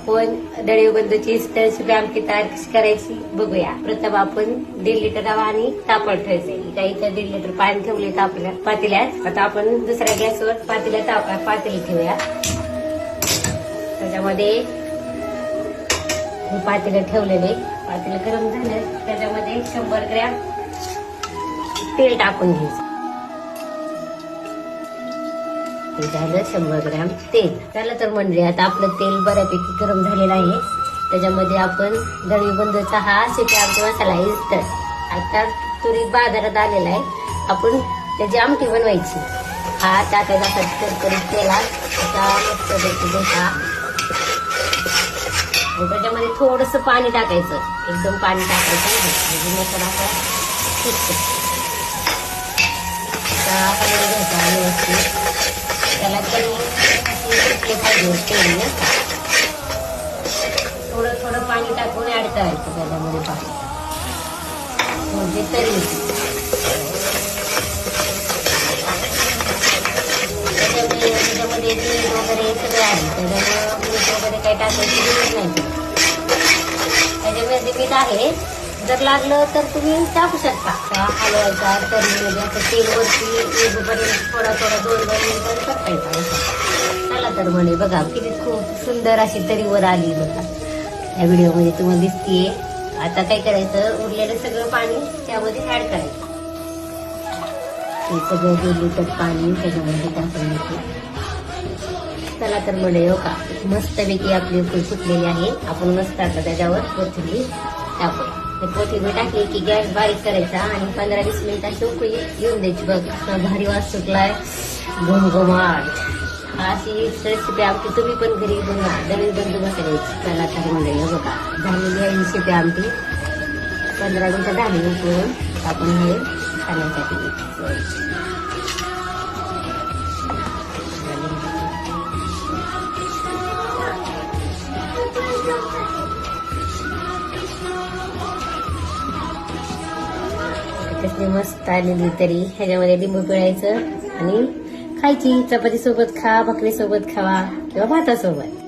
पण दळीवबंधूची इन्स्टंट आमटी तयार कशी करायची बघूया. प्रथम आपण 1.5 लिटर रवा आणि तापड ठेवायचे. इथं 1.5 लिटर पाणी ठेवले आपल्या पातेल्यात. आता आपण दुसऱ्या गॅसवर पातेले ठेवूया. त्याच्यामध्ये पातेलं ठेवलेले, पातेलं गरम झालं त्याच्यामध्ये 100 ग्रॅम तेल टाकून घ्यायचं. ते झालं 100 ग्रॅम तेल. झालं तर मंडळी आता आपलं तेल बऱ्यापैकी गरम झालेलं आहे. त्याच्यामध्ये आपण दळीवबंधूचा हा शेती आमटी मसाला इन्स्टंट आता तुरीत बाजारात आलेला आहे. आपण त्याची आमटी बनवायची. हा टाकायचा करकरीत तेलात असा मस्तपैकी डोसा. त्याच्यामध्ये थोडस पाणी टाकायचं, एकदम पाणी टाकायचं म्हणजे मसाला असा शिजतो. घ्यायचा व्यवस्थित. त्याला थोडं थोडं पाणी टाकून ऍड करायचं त्याच्यामध्ये पाणी म्हणजे तरी त्याच्यामध्ये मीठ वगैरे सगळं आहे. त्याच्यामुळे मीठ वगैरे काही टाकायची गरज नाही. त्याच्यामध्ये मीठ आहे, जर लागलं तर तुम्ही टाकू शकता. हलवायचा तरी असं तेल वरती येऊपर्यंत थोडा 2 मिनिटं टाकायचा. चला तर म्हणे बघा किती खूप सुंदर अशी तरीवर आली बघा या व्हिडिओमध्ये तुम्हाला दिसतीये. आता काय करायचं, उरलेलं सगळं पाणी त्यामध्ये ऍड करायचं. ते सगळं 1 लिटर पाणी त्याच्यामध्ये टाकून घ्यायचं. चला तर म्हणे हो का मस्तपैकी आपली उकळी फुटलेली आहे. आपण मस्त आता त्याच्यावर कोथिंबीर टाकू. कोथिंबीर टाकली की गॅस बारीक करायचा आणि 15-20 मिनिटाची उकळी येऊन द्यायची. बघ भारी वास सुटलाय, घमघमाट. अशी रेसिपी आमटी तुम्ही पण घरी बनवा, दळीवबंधू मसाल्याची. चला तर म्हणजे बघा झालेली आहे ही शेती आमटी. 15 मिनिटं झाली उकळून आपण हे खाण्यासाठी. कसली मस्त आलेली तरी. ह्याच्यामध्ये लिंबू पिळायचं आणि खायची. चपाती सोबत खा, भाकरी सोबत खावा किंवा भातासोबत.